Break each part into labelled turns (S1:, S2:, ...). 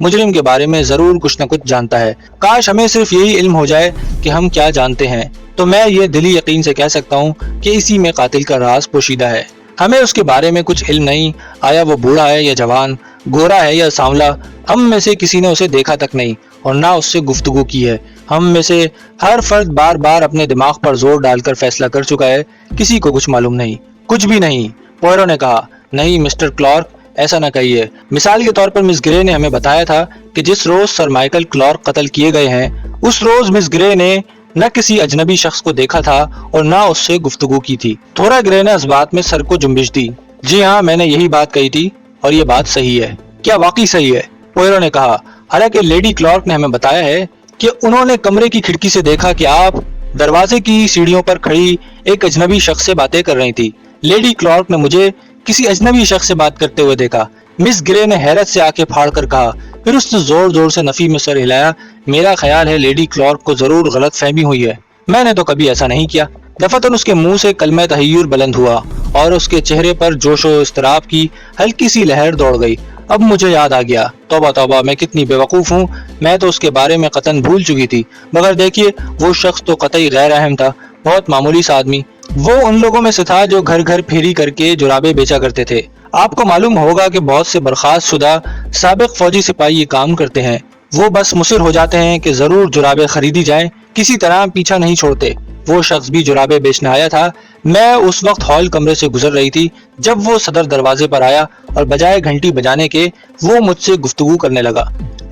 S1: مجرم کے بارے میں ضرور کچھ نہ کچھ جانتا ہے۔ کاش ہمیں صرف یہی علم ہو جائے کہ ہم کیا جانتے ہیں، تو میں یہ دلی یقین سے کہہ سکتا ہوں کہ اسی میں قاتل کا راز پوشیدہ ہے۔ ہمیں اس کے بارے میں کچھ علم نہیں، آیا وہ بوڑھا ہے یا جوان، گورا ہے یا سانولا، ہم میں سے کسی نے اسے دیکھا تک نہیں اور نہ اس سے گفتگو کی ہے۔ ہم میں سے ہر فرد بار بار اپنے دماغ پر زور ڈال کر فیصلہ کر چکا ہے، کسی کو کچھ معلوم نہیں، کچھ بھی نہیں۔ پوئرو نے کہا، نہیں مسٹر کلارک، ایسا نہ کہیے۔ مثال کے طور پر مس گرے نے ہمیں بتایا تھا کہ جس روز سر مائیکل کلارک قتل کیے گئے ہیں، اس روز مس گرے نے نہ کسی اجنبی شخص کو دیکھا تھا اور نہ اس سے گفتگو کی تھی۔ تھورا گرے نے اس بات میں سر کو جنبش دی۔ جی ہاں، میں نے یہی بات کہی تھی اور یہ بات صحیح ہے۔ کیا واقعی صحیح ہے؟ پوئرو نے کہا، حالانکہ لیڈی کلارک نے ہمیں بتایا ہے کہ انہوں نے کمرے کی کھڑکی سے دیکھا کہ آپ دروازے کی سیڑھیوں پر کھڑی ایک اجنبی شخص سے باتیں کر رہی تھی۔ لیڈی کلارک نے مجھے کسی اجنبی شخص سے بات کرتے ہوئے دیکھا۔ مس گرے نے حیرت سے آنکھیں پھاڑ کر کہا، پھر اس نے زور زور سے نفی میں سر ہلایا۔ میرا خیال ہے لیڈی کلارک کو ضرور غلط فہمی ہوئی ہے، میں نے تو کبھی ایسا نہیں کیا۔ دفعتاً اس کے منہ سے کلمہ تحیر بلند ہوا اور اس کے چہرے پر جوش و اضطراب کی ہلکی سی لہر دوڑ گئی۔ اب مجھے یاد آ گیا، توبہ توبہ، میں کتنی بے وقوف ہوں، میں تو اس کے بارے میں قطعاً بھول چکی تھی۔ مگر دیکھیے، وہ شخص تو قطعی غیر اہم تھا، بہت معمولی سا آدمی۔ وہ ان لوگوں میں سے تھا جو گھر گھر پھیری کر کے جرابیں بیچا کرتے تھے۔ آپ کو معلوم ہوگا کہ بہت سے برخاست شدہ سابق فوجی سپاہی یہ کام کرتے ہیں، وہ بس مصر ہو جاتے ہیں کہ ضرور جرابیں خریدی جائیں، کسی طرح پیچھا نہیں چھوڑتے۔ وہ شخص بھی جرابیں بیچنے آیا تھا۔ میں اس وقت ہال کمرے سے گزر رہی تھی جب وہ صدر دروازے پر آیا اور بجائے گھنٹی بجانے کے وہ مجھ سے گفتگو کرنے لگا،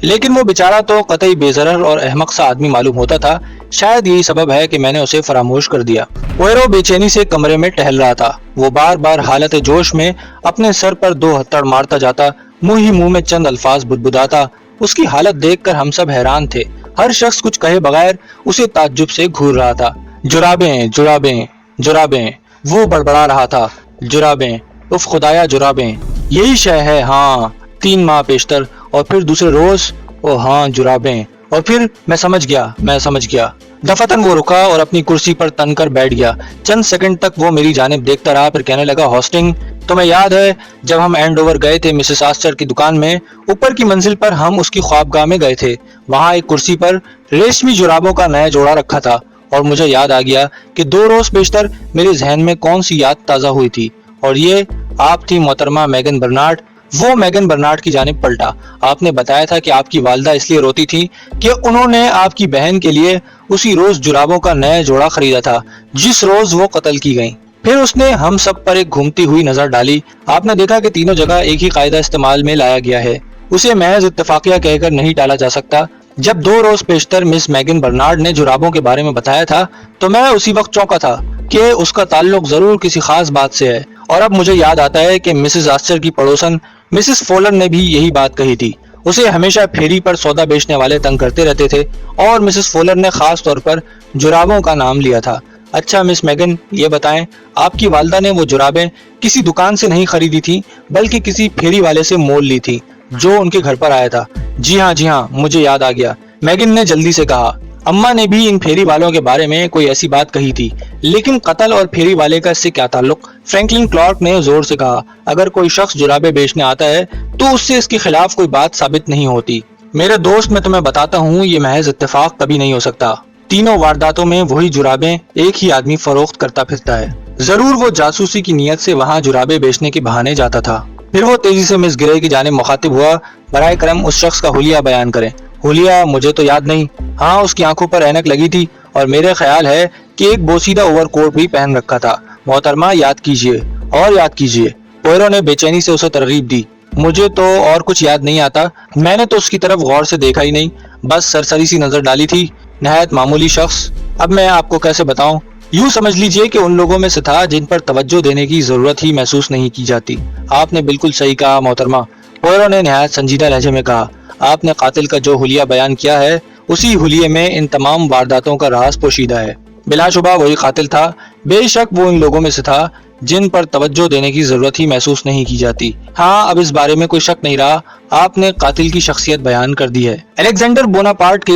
S1: لیکن وہ بیچارہ تو قطعی بے ضرر اور احمق سا آدمی معلوم ہوتا تھا۔ شاید یہی سبب ہے کہ میں نے اسے فراموش کر دیا۔ پوئرو بے چینی سے کمرے میں ٹہل رہا تھا، وہ بار بار حالت جوش میں اپنے سر پر دو ہتھڑ مارتا جاتا، منہ ہی منہ میں چند الفاظ بدبداتا۔ اس کی حالت دیکھ کر ہم سب حیران تھے، ہر شخص کچھ کہے بغیر اسے تعجب سے گھور رہا تھا۔ جرابیں جرابیں جرابیں، وہ بڑبڑا رہا تھا، جرابیں، اف خدایا جرابیں، یہی شے ہے، ہاں 3 ماہ پیشتر، اور پھر دوسرے روز، او ہاں جرابیں، اور پھر میں سمجھ گیا۔ دفعتاً وہ رکا اور اپنی کرسی پر تن کر بیٹھ گیا۔ چند سیکنڈ تک وہ میری جانب دیکھتا رہا، پھر کہنے لگا، ہوسٹنگ، تمہیں یاد ہے جب ہم اینڈ اوور گئے تھے مسز آسٹر کی دکان میں، اوپر کی منزل پر ہم اس کی خوابگاہ میں گئے تھے، وہاں ایک کرسی پر ریشمی جرابوں کا نیا جوڑا رکھا تھا، اور مجھے یاد آ گیا کہ 2 روز بیشتر میرے ذہن میں کون سی یاد تازہ ہوئی تھی، اور یہ آپ تھی محترمہ میگن برنارڈ۔ وہ میگن برنارڈ کی جانب پلٹا۔ آپ نے بتایا تھا کہ آپ کی والدہ اس لیے روتی تھی کہ انہوں نے آپ کی بہن کے لیے اسی روز جرابوں کا نیا جوڑا خریدا تھا جس روز وہ قتل کی گئیں۔ پھر اس نے ہم سب پر ایک گھومتی ہوئی نظر ڈالی۔ آپ نے دیکھا کہ تینوں جگہ ایک ہی قاعدہ استعمال میں لایا گیا ہے، اسے محض اتفاقیہ کہہ کر نہیں ٹالا جا سکتا۔ جب 2 روز پیشتر مس میگن برنارڈ نے جرابوں کے بارے میں بتایا تھا تو میں اسی وقت چونکا تھا کہ اس کا تعلق ضرور کسی خاص بات سے ہے، اور اب مجھے یاد آتا ہے کہ مسز آسٹر کی پڑوسن مسز فولر نے بھی یہی بات کہی تھی۔ اسے ہمیشہ پھیری پر سودا بیچنے والے تنگ کرتے رہتے تھے، اور مسز فولر نے خاص طور پر جرابوں کا نام لیا تھا۔ اچھا مس میگن، یہ بتائیں، آپ کی والدہ نے وہ جرابیں کسی دکان سے نہیں خریدی تھی بلکہ کسی پھیری والے سے مول لی تھی جو ان کے گھر پر آیا تھا؟ جی ہاں، مجھے یاد آ گیا، میگن نے جلدی سے کہا۔ اماں نے بھی ان پھیری والوں کے بارے میں کوئی ایسی بات کہی تھی، لیکن قتل اور پھیری والے کا اس سے کیا تعلق؟ فرینکلن کلارک نے زور سے کہا، اگر کوئی شخص جرابیں بیچنے آتا ہے تو اس سے اس کے خلاف کوئی بات ثابت نہیں ہوتی۔ میرے دوست، میں تمہیں بتاتا ہوں، یہ محض اتفاق کبھی نہیں ہو سکتا۔ تینوں وارداتوں میں وہی جرابیں ایک ہی آدمی فروخت کرتا پھرتا ہے۔ ضرور وہ جاسوسی کی نیت سے وہاں جرابیں بیچنے کے بہانے جاتا تھا۔ پھر وہ تیزی سے مس گرے کی جانب مخاطب ہوا، برائے کرم اس شخص کا حلیہ بیان کریں۔ حلیہ؟ مجھے تو یاد نہیں۔ ہاں، اس کی آنکھوں پر اینک لگی تھی اور میرے خیال ہے کہ ایک بوسیدہ اوور کوٹ بھی پہن رکھا تھا۔ محترمہ، یاد کیجئے۔ پوئرو نے بے چینی سے اسے ترغیب دی۔ مجھے تو اور کچھ یاد نہیں آتا، میں نے تو اس کی طرف غور سے دیکھا ہی نہیں، بس سرسری سی نظر ڈالی تھی، نہایت معمولی شخص۔ اب میں آپ کو کیسے بتاؤں؟ یوں سمجھ لیجئے کہ ان لوگوں میں سے تھا جن پر توجہ دینے کی ضرورت ہی محسوس نہیں کی جاتی۔ آپ نے بالکل صحیح کہا محترمہ، پوئرو نے نہایت سنجیدہ لہجے میں کہا۔ آپ نے قاتل کا جو حلیہ بیان کیا ہے، اسی حلیے میں ان تمام وارداتوں کا راز پوشیدہ ہے۔ بلا شبہ وہی قاتل تھا، بے شک وہ ان لوگوں میں سے تھا جن پر توجہ دینے کی ضرورت ہی محسوس نہیں کی جاتی۔ ہاں، اب اس بارے میں کوئی شک نہیں رہا، آپ نے قاتل کی شخصیت بیان کر دی ہے۔ الیگزینڈر بوناپارٹ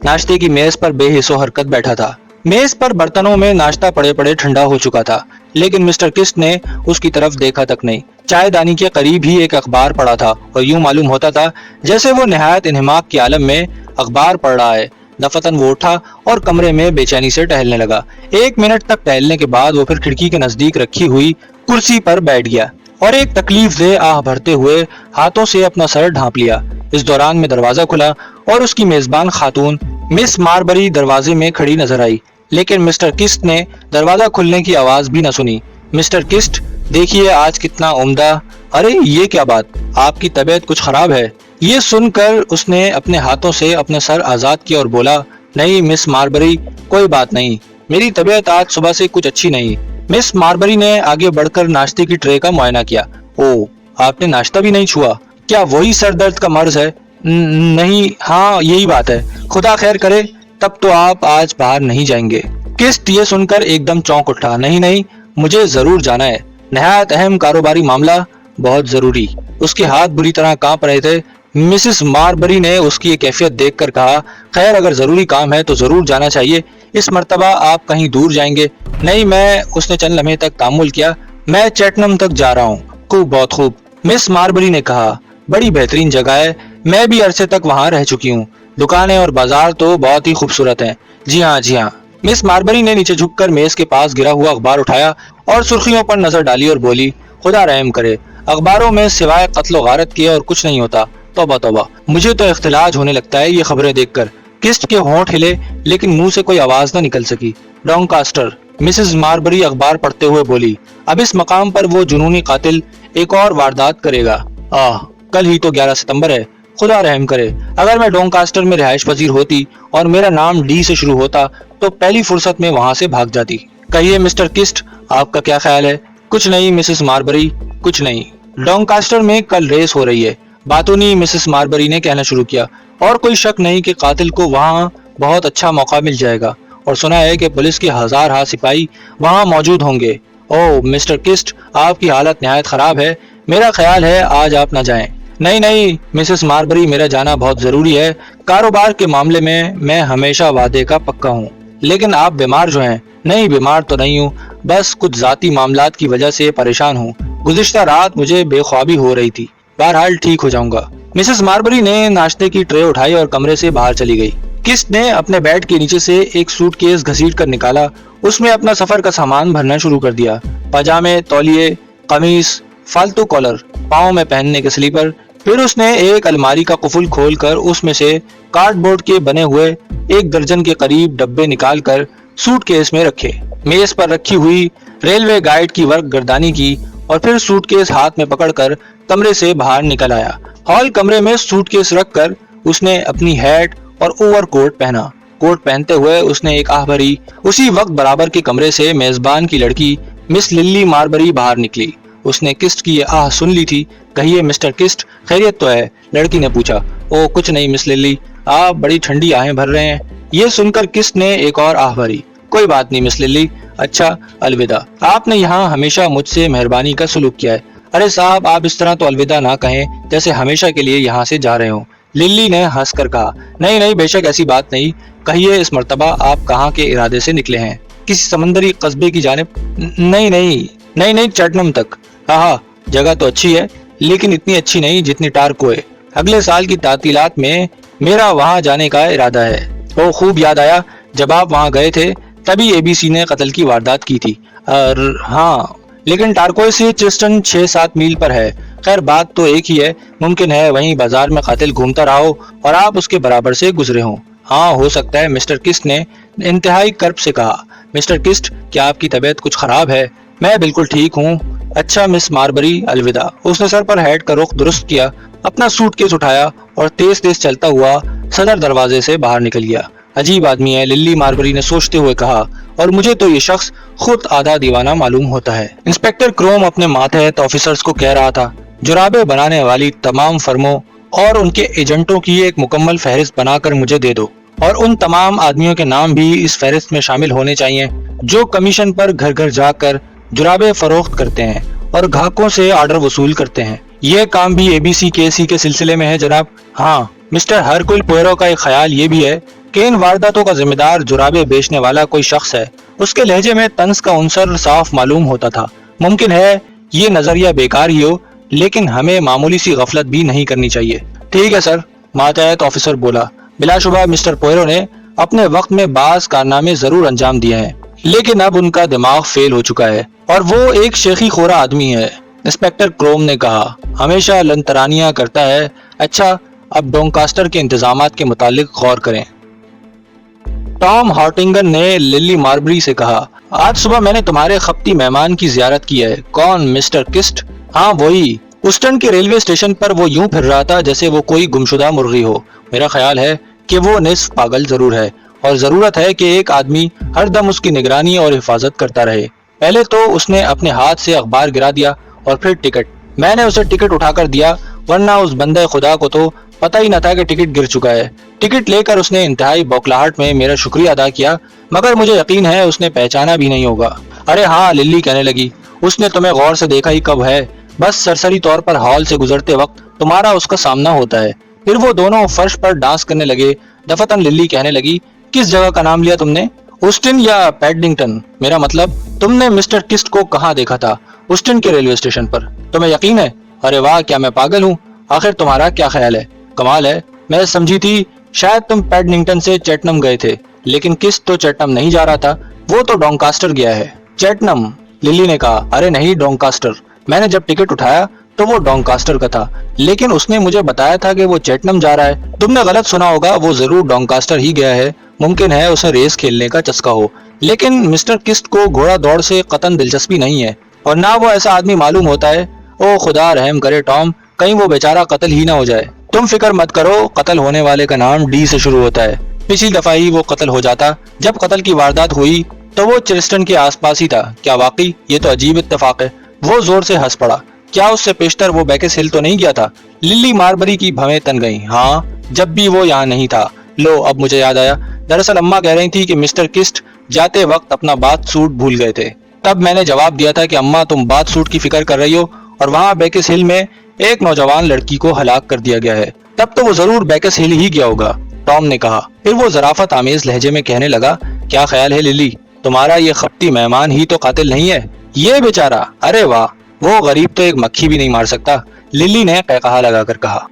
S1: ناشتے کی میز پر بے حس و حرکت بیٹھا تھا۔ میز پر برتنوں میں ناشتہ پڑے پڑے ٹھنڈا ہو چکا تھا، لیکن مسٹر کسٹ نے اس کی طرف دیکھا تک نہیں۔ چائے دانی کے قریب ہی ایک اخبار پڑھا تھا اور یوں معلوم ہوتا تھا جیسے وہ نہایت انہماک کے عالم میں اخبار پڑھ رہا ہے۔ دفتن وہ اٹھا اور کمرے میں بے چینی سے ٹہلنے لگا۔ 1 منٹ تک ٹہلنے کے بعد وہ پھر کھڑکی کے نزدیک رکھی ہوئی کرسی پر بیٹھ گیا اور ایک تکلیف دہ آہ بھرتے ہوئے ہاتھوں سے اپنا سر ڈھانپ لیا۔ اس دوران میں دروازہ کھلا اور اس کی میزبان خاتون مس ماربری دروازے میں کھڑی نظر آئی، لیکن مسٹر کسٹ نے دروازہ کھلنے کی آواز بھی نہ سنی۔ مسٹر کسٹ، دیکھیے آج کتنا عمدہ۔ ارے یہ کیا بات، آپ کی طبیعت کچھ خراب ہے؟ یہ سن کر اس نے اپنے ہاتھوں سے اپنے سر آزاد کیا اور بولا، نہیں مس ماربری، کوئی بات نہیں، میری طبیعت آج صبح سے کچھ اچھی نہیں۔ مس ماربری نے آگے بڑھ کر ناشتے کی ٹرے کا معائنہ کیا۔ او، آپ نے ناشتہ بھی نہیں چھوا؟ کیا وہی سر درد کا مرض ہے؟ نہیں، ہاں یہی بات ہے۔ خدا خیر کرے، تب تو آپ آج باہر نہیں جائیں گے۔ کسٹ یہ سن کر ایک دم چونک اٹھا۔ نہیں، مجھے ضرور جانا ہے، نہایت اہم کاروباری معاملہ، بہت ضروری۔ اس کے ہاتھ بری طرح کانپ رہے تھے۔ مسز ماربری نے اس کی کیفیت دیکھ کر کہا، خیر اگر ضروری کام ہے تو ضرور جانا چاہیے، اس مرتبہ آپ کہیں دور جائیں گے؟ نہیں، اس نے چند لمحے تک تامل کیا، میں چیٹنم تک جا رہا ہوں۔ خوب، بہت خوب، مس ماربری نے کہا، بڑی بہترین جگہ ہے، میں بھی عرصے تک وہاں رہ چکی ہوں، دکانیں اور بازار تو بہت ہی خوبصورت ہیں۔ جی ہاں۔ مس ماربری نے نیچے جھک کر میز کے پاس گرا ہوا اخبار اٹھایا اور سرخیوں پر نظر ڈالی اور بولی، خدا رحم کرے، اخباروں میں سوائے قتل و غارت کے اور کچھ نہیں ہوتا۔ توبہ، مجھے تو اختلاج ہونے لگتا ہے یہ خبریں دیکھ کر۔ کسٹ کے ہونٹ ہلے لیکن منہ سے کوئی آواز نہ نکل سکی۔ ڈونکاسٹر، مسز ماربری اخبار پڑھتے ہوئے بولی، اب اس مقام پر وہ جنونی قاتل ایک اور واردات کرے گا۔ کل ہی تو 11 ستمبر ہے، خدا رحم کرے، اگر میں ڈونکاسٹر میں رہائش پذیر ہوتی اور میرا نام ڈی سے شروع ہوتا تو پہلی فرصت میں وہاں سے بھاگ جاتی۔ کہیے مسٹر کسٹ، آپ کا کیا خیال ہے؟ کچھ نہیں مسز ماربری، کچھ نہیں۔ ڈونکاسٹر میں کل ریس ہو رہی ہے، باتونی مسز ماربری نے کہنا شروع کیا، اور کوئی شک نہیں کہ قاتل کو وہاں بہت اچھا موقع مل جائے گا، اور سنا ہے کہ پولیس کے 1000 ہاتھ سپاہی وہاں موجود ہوں گے۔ مسٹر کسٹ، آپ کی حالت نہایت خراب ہے، میرا خیال ہے آج آپ نہ جائیں۔ نہیں مسز ماربری، میرا جانا بہت ضروری ہے، کاروبار کے معاملے میں ہمیشہ وعدے کا پکا ہوں۔ لیکن آپ بیمار جو ہیں؟ نہیں، بیمار تو نہیں ہوں، بس کچھ ذاتی معاملات کی وجہ سے پریشان ہوں، گزشتہ رات مجھے بے خوابی ہو رہی تھی، بہرحال ٹھیک ہو جاؤں گا۔ مسز ماربری نے ناشتے کی ٹرے اٹھائی اور کمرے سے باہر چلی گئی۔ کسٹ نے اپنے بیڈ کے نیچے سے ایک سوٹ کیس گھسیٹ کر نکالا، اس میں اپنا سفر کا سامان بھرنا شروع کر دیا، پاجامے، تولیے، قمیص، فالتو کالر، پاؤں میں پہننے کے سلیپر۔ پھر اس نے ایک الماری کا قفل کھول کر اس میں سے کارڈ بورڈ کے بنے ہوئے 1 درجن کے قریب ڈبے نکال کر سوٹ کیس میں رکھے، میز پر رکھی ہوئی ریلوے گائیڈ کی ورق گردانی کی اور پھر سوٹ کیس ہاتھ میں پکڑ کر کمرے سے باہر نکل آیا۔ ہال کمرے میں سوٹ کیس رکھ کر اس نے اپنی ہیٹ اور اوور کوٹ پہنا۔ کوٹ پہنتے ہوئے اس نے ایک آہ بھری۔ اسی وقت برابر کے کمرے سے میزبان کی لڑکی مس للی ماربری باہر نکلی۔ اس نے کسٹ کی یہ آہ سن لی تھی۔ کہیے مسٹر کسٹ، خیریت تو ہے؟ لڑکی نے پوچھا۔ او کچھ نہیں مس للی، آپ بڑی ٹھنڈی آہیں بھر رہے ہیں۔ یہ سن کر کسٹ نے ایک اور آہ بھری۔ کوئی بات نہیں مس للی، اچھا الوداع، آپ نے یہاں ہمیشہ مجھ سے مہربانی کا سلوک کیا ہے۔ ارے صاحب، آپ اس طرح تو الوداع نہ کہیں جیسے ہمیشہ کے لیے یہاں سے جا رہے ہوں۔ للی نے ہنس کر کہا، نہیں بے شک ایسی بات نہیں، کہیے اس مرتبہ آپ کہاں کے ارادے سے نکلے ہیں؟ کسی سمندری قصبے کی جانب؟ نہیں چیٹنم تک۔ ہاں جگہ تو اچھی ہے لیکن اتنی اچھی نہیں جتنی ٹارکوئے۔ اگلے سال کی تعطیلات میں میرا وہاں جانے کا ارادہ ہے۔ وہ خوب یاد آیا، جب آپ وہاں گئے تھے تبھی ABC نے قتل کی واردات کی تھی۔ ہاں لیکن ٹارکوئے سے چیسٹن 6-7 میل پر ہے۔ خیر بات تو ایک ہی ہے، ممکن ہے وہیں بازار میں قاتل گھومتا رہا ہو اور آپ اس کے برابر سے گزرے ہوں۔ ہاں ہو سکتا ہے، مسٹر کسٹ نے انتہائی کرب سے کہا۔ مسٹر کسٹ، کیا آپ کی طبیعت کچھ خراب ہے؟ میں بالکل ٹھیک ہوں۔ اچھا مس ماربری، الوداع۔ اس نے سر پر ہیٹ کا رخ درست کیا، اپنا سوٹ کیس اٹھایا اور تیز چلتا ہوا صدر دروازے سے باہر نکل گیا۔ عجیب آدمی ہے، للی ماربری نے سوچتے ہوئے کہا، اور مجھے تو یہ شخص خود آدھا دیوانہ معلوم ہوتا ہے۔ انسپیکٹر کروم اپنے ماتحت آفیسرز کو کہہ رہا تھا، جرابیں بنانے والی تمام فرموں اور ان کے ایجنٹوں کی ایک مکمل فہرست بنا کر مجھے دے دو، اور ان تمام آدمیوں کے نام بھی اس فہرست میں شامل ہونے چاہیے جو کمیشن پر گھر گھر جا کر جرابیں فروخت کرتے ہیں اور گاہکوں سے آرڈر وصول کرتے ہیں۔ یہ کام بھی ABC KC کے سلسلے میں ہے جناب۔ ہاں، مسٹر ہرکول پوئرو کا ایک خیال یہ بھی ہے کہ ان وارداتوں کا ذمہ دار جرابیں بیچنے والا کوئی شخص ہے۔ اس کے لہجے میں طنز کا عنصر صاف معلوم ہوتا تھا۔ ممکن ہے یہ نظریہ بیکار ہی ہو لیکن ہمیں معمولی سی غفلت بھی نہیں کرنی چاہیے۔ ٹھیک ہے سر، ماتحت آفیسر بولا۔ بلا شبہ مسٹر پوئرو نے اپنے وقت میں بعض کارنامے ضرور انجام دیے ہیں لیکن اب ان کا دماغ فیل ہو چکا ہے اور وہ ایک شیخی خورا آدمی ہے۔ انسپیکٹر کروم نے کہا، ہمیشہ لنترانیاں کرتا ہے۔ اچھا، اب ڈونکاسٹر کے انتظامات کے متعلق غور کریں۔ ٹام ہارٹنگن نے للی ماربری سے کہا، آج صبح میں نے تمہارے خپتی مہمان کی زیارت کی ہے۔ کون؟ مسٹر کسٹ؟ ہاں وہی۔ اسٹن کے ریلوے اسٹیشن پر وہ یوں پھر رہا تھا جیسے وہ کوئی گمشدہ مرغی ہو۔ میرا خیال ہے کہ وہ نصف پاگل ضرور ہے اور ضرورت ہے کہ ایک آدمی ہر دم اس کی نگرانی اور حفاظت کرتا رہے۔ پہلے تو اس نے اپنے ہاتھ سے اخبار گرا دیا اور پھر ٹکٹ۔ میں نے اسے ٹکٹ اٹھا کر دیا ورنہ اس بندے خدا کو تو پتہ ہی نہ تھا کہ ٹکٹ گر چکا ہے۔ ٹکٹ لے کر اس نے انتہائی بوکھلاہٹ میں میرا شکریہ ادا کیا مگر مجھے یقین ہے اس نے پہچانا بھی نہیں ہوگا۔ ارے ہاں، للی کہنے لگی، اس نے تمہیں غور سے دیکھا ہی کب ہے؟ بس سرسری طور پر ہال سے گزرتے وقت تمہارا اس کا سامنا ہوتا ہے۔ پھر وہ دونوں فرش پر ڈانس کرنے لگے۔ دفتن للی کہنے لگی، کس جگہ کا نام لیا تم نے؟ اسٹن یا پیڈنگٹن؟ میرا مطلب تم نے مسٹر کسٹ کو کہاں دیکھا تھا؟ اسٹن کے ریلوے اسٹیشن پر۔ تمہیں یقین ہے؟ ارے واہ، کیا میں پاگل ہوں؟ آخر تمہارا کیا خیال ہے؟ کمال ہے، میں سمجھی تھی شاید تم پیڈنگٹن سے چیٹنم گئے تھے لیکن کسٹ تو چیٹنم نہیں جا رہا تھا، وہ تو ڈونکاسٹر گیا ہے۔ چیٹنم؟ للی نے کہا، ارے نہیں، ڈونکاسٹر۔ میں نے جب ٹکٹ اٹھایا تو وہ ڈونکاسٹر کا تھا لیکن اس نے مجھے بتایا تھا کہ وہ چیٹنم جا رہا ہے۔ تم نے غلط سنا ہوگا، وہ ضرور ڈونکاسٹر ہی گیا ہے۔ ممکن ہے اسے ریس کھیلنے کا چسکا ہو لیکن مسٹر کسٹ کو گھوڑا دوڑ سے قطعاً دلچسپی نہیں ہے اور نہ وہ ایسا آدمی معلوم ہوتا ہے۔ او خدا رحم کرے ٹام، کہیں وہ بیچارہ قتل ہی نہ ہو جائے۔ تم فکر مت کرو، قتل ہونے والے کا نام ڈی سے شروع ہوتا ہے۔ پچھلی دفعہ ہی وہ قتل ہو جاتا، جب قتل کی واردات ہوئی تو وہ چرسٹن کے آس پاس ہی تھا۔ کیا واقعی؟ یہ تو عجیب اتفاق ہے۔ وہ زور سے ہنس پڑا۔ کیا اس سے پیشتر وہ بیکس ہل تو نہیں گیا تھا؟ للی ماربری کی بھویں تن گئیں۔ ہاں، جب بھی وہ یہاں نہیں تھا۔ لو، اب مجھے یاد آیا، دراصل اماں کہہ رہی تھی کہ مسٹر کسٹ جاتے وقت اپنا بات سوٹ بھول گئے تھے۔ تب میں نے جواب دیا تھا کہ اماں تم بات سوٹ کی فکر کر رہی ہو اور وہاں بیکس ہل میں ایک نوجوان لڑکی کو ہلاک کر دیا گیا ہے۔ تب تو وہ ضرور بیکس ہل ہی گیا ہوگا، ٹام نے کہا۔ پھر وہ ظرافت آمیز لہجے میں کہنے لگا، کیا خیال ہے للی، تمہارا یہ خپتی مہمان ہی تو قاتل نہیں ہے؟ یہ بیچارہ؟ ارے واہ، وہ غریب تو ایک مکھی بھی نہیں مار سکتا، للی نے قہقہا لگا کر کہا۔